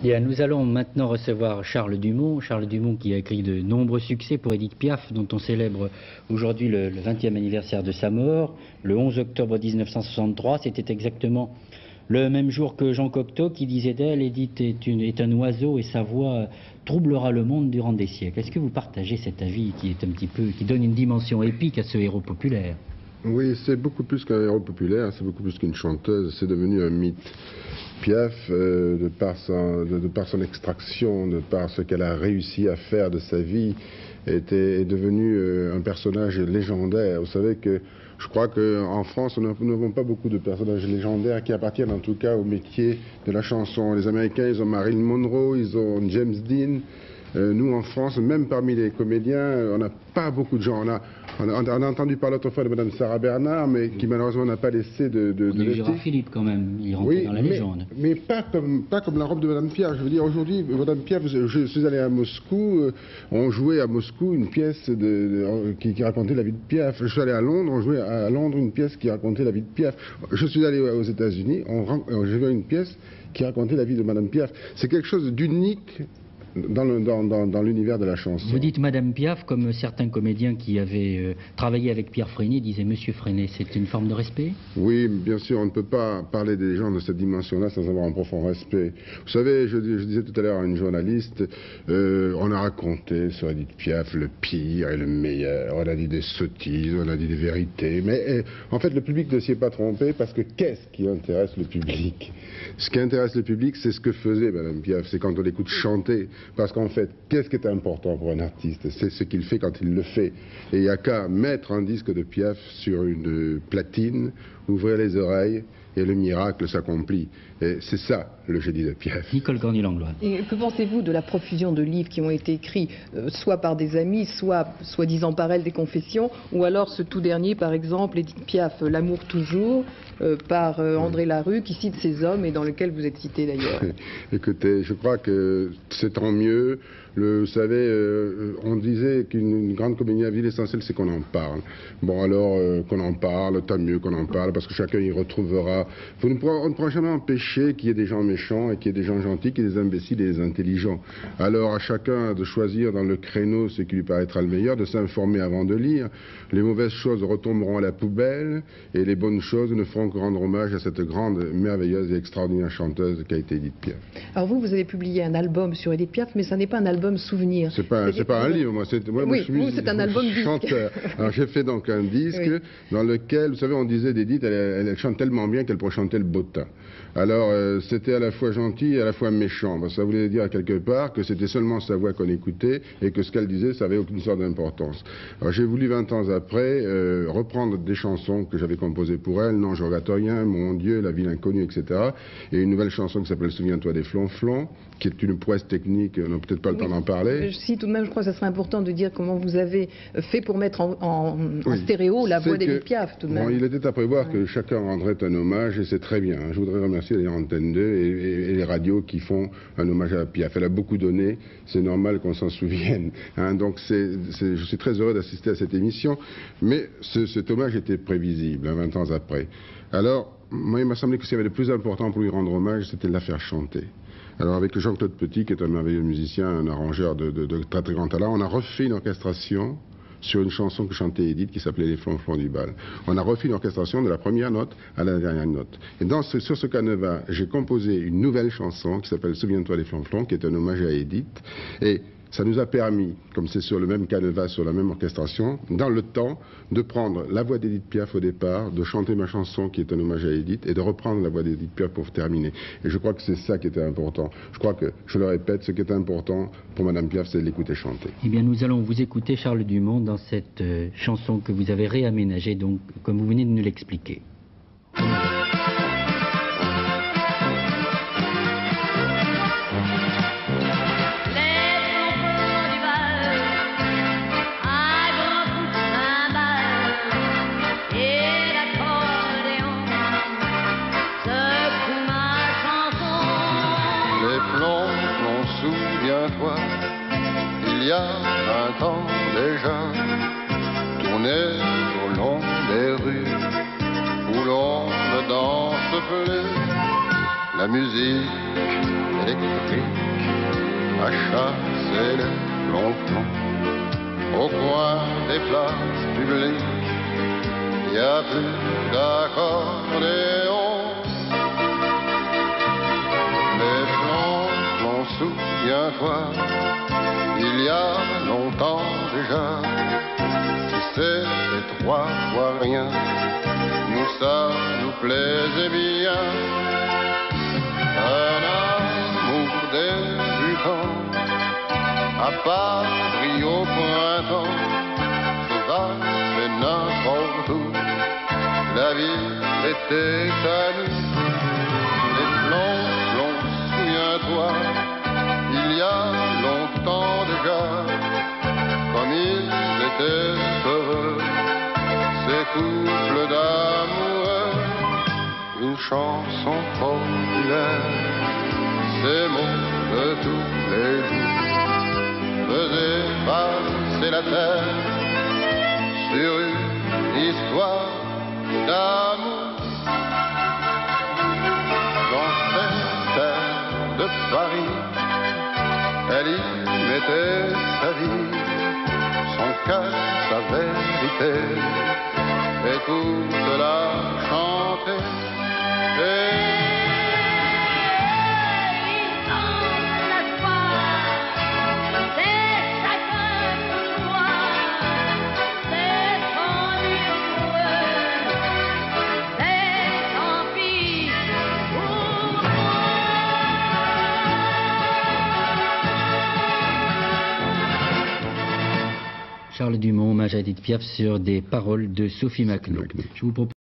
Bien, nous allons maintenant recevoir Charles Dumont. Charles Dumont qui a écrit de nombreux succès pour Édith Piaf, dont on célèbre aujourd'hui le 20e anniversaire de sa mort, le 11 octobre 1963. C'était exactement le même jour que Jean Cocteau qui disait d'elle: Édith est un oiseau et sa voix troublera le monde durant des siècles. Est-ce que vous partagez cet avis qui donne une dimension épique à ce héros populaire? Oui, c'est beaucoup plus qu'un héros populaire, c'est beaucoup plus qu'une chanteuse, c'est devenu un mythe. Piaf, de par son extraction, de par ce qu'elle a réussi à faire de sa vie, est devenue un personnage légendaire. Vous savez que je crois qu'en France, nous n'avons pas beaucoup de personnages légendaires qui appartiennent en tout cas au métier de la chanson. Les Américains, ils ont Marilyn Monroe, ils ont James Dean. Nous, en France, même parmi les comédiens, on n'a pas beaucoup de gens. On a entendu parler autrefois de Mme Sarah Bernard, mais qui malheureusement n'a pas laissé de Gérard Philippe, quand même, il rentre dans la légende. Mais pas comme la robe de Mme Piaf. Je veux dire, aujourd'hui, Mme Piaf, je suis allé à Moscou, on jouait à Moscou une pièce qui racontait la vie de Piaf. Je suis allé à Londres, on jouait à Londres une pièce qui racontait la vie de Piaf. Je suis allé aux États-Unis, j'ai vu une pièce qui racontait la vie de Mme Piaf. C'est quelque chose d'unique dans l'univers de la chanson. Vous dites Madame Piaf, comme certains comédiens qui avaient travaillé avec Pierre Freinet disaient Monsieur Freinet. C'est une forme de respect? Oui, bien sûr, on ne peut pas parler des gens de cette dimension-là sans avoir un profond respect. Vous savez, je disais tout à l'heure à une journaliste, on a raconté sur Édith Piaf le pire et le meilleur, on a dit des sottises, on a dit des vérités, mais en fait le public ne s'y est pas trompé, parce que qu'est-ce qui intéresse le public? Ce qui intéresse le public, c'est ce que faisait Madame Piaf, c'est quand on l'écoute chanter. Parce qu'en fait, qu'est-ce qui est important pour un artiste? C'est ce qu'il fait quand il le fait. Et il n'y a qu'à mettre un disque de Piaf sur une platine, ouvrir les oreilles, et le miracle s'accomplit. Et c'est ça, le génie de Piaf. Nicole Cornu-Langlois. Et que pensez-vous de la profusion de livres qui ont été écrits, soit par des amis, soit soi-disant par elle, des confessions, ou alors ce tout dernier, par exemple, Édith Piaf, L'amour toujours, par André Larue, qui cite ces hommes et dans lequel vous êtes cité d'ailleurs? Écoutez, je crois que c'est tant mieux. Vous savez, on disait qu'une grande comédie à vie, l'essentiel c'est qu'on en parle. Bon, alors qu'on en parle, tant mieux qu'on en parle, parce que chacun y retrouvera. On ne pourra jamais empêcher qu'il y ait des gens méchants et qu'il y ait des gens gentils, qu'il y ait des imbéciles et des intelligents. Alors à chacun de choisir dans le créneau ce qui lui paraîtra le meilleur, de s'informer avant de lire. Les mauvaises choses retomberont à la poubelle et les bonnes choses ne feront que rendre hommage à cette grande, merveilleuse et extraordinaire chanteuse qu'a été Édith Piaf. Alors vous avez publié un album sur Édith Piaf, mais ça n'est pas un album souvenir. C'est pas un livre, moi. C'est un album disque. Chanteur. Alors j'ai fait donc un disque dans lequel, vous savez, on disait d'Édith, elle chante tellement bien qu'elle pourrait chanter le bottin. Alors c'était à la fois gentil et à la fois méchant. Ben, ça voulait dire quelque part que c'était seulement sa voix qu'on écoutait et que ce qu'elle disait, ça n'avait aucune sorte d'importance. Alors j'ai voulu 20 ans après reprendre des chansons que j'avais composées pour elle, Non, je regrette rien, Mon Dieu, La ville inconnue, etc. Et une nouvelle chanson qui s'appelle Souviens-toi des flonflons, qui est une prouesse technique, on n'a peut-être pas le temps d'en parler. Si, tout de même, je crois que ça serait important de dire comment vous avez fait pour mettre en stéréo la voix d'Édith Piaf, tout de même. Bon, il était à prévoir que chacun rendrait un hommage, et c'est très bien. Je voudrais remercier les Antenne 2 et les radios qui font un hommage à Piaf. Elle a beaucoup donné, c'est normal qu'on s'en souvienne. Hein, donc je suis très heureux d'assister à cette émission, mais cet hommage était prévisible, 20 ans après. Alors, moi, il m'a semblé que ce qu'il y avait de plus important pour lui rendre hommage, c'était de la faire chanter. Alors avec Jean-Claude Petit, qui est un merveilleux musicien, un arrangeur de très très grand talent, on a refait une orchestration sur une chanson que chantait Édith qui s'appelait Les flonflons du bal. On a refait une orchestration de la première note à la dernière note. Et sur ce canevas, j'ai composé une nouvelle chanson qui s'appelle Souviens-toi des flonflons, qui est un hommage à Édith. Et ça nous a permis, comme c'est sur le même canevas, sur la même orchestration, dans le temps, de prendre la voix d'Édith Piaf au départ, de chanter ma chanson qui est un hommage à Édith, et de reprendre la voix d'Édith Piaf pour terminer. Et je crois que c'est ça qui était important. Je crois que, je le répète, ce qui est important pour Madame Piaf, c'est de l'écouter chanter. Eh bien, nous allons vous écouter, Charles Dumont, dans cette chanson que vous avez réaménagée, donc, comme vous venez de nous l'expliquer. Souviens-toi, il y a 20 ans déjà, tournait au long des rues où l'on ne danse plus. la musique électrique a chassé les plombs. Au coin des places publiques, il n'y a plus d'accordéon. Mais plomb, souviens-toi, il y a longtemps déjà, si c'était 3 fois rien, nous ça nous plaisait bien. Un amour débutant, à Paris au printemps, se va c'est n'importe où, la ville était à nous. Les plombs, souviens-toi, il y a longtemps déjà, comme ils étaient heureux, ces couples d'amoureux. Une chanson populaire, ces mots de tous les jours, faisaient passer la terre sur une histoire d'amour. Dans cette terre de Paris, elle y mettait sa vie, son cœur, sa vérité, écoute-la chanter. Charles Dumont, hommage à Edith Piaf sur des paroles de Sophie Macleod. Je vous propose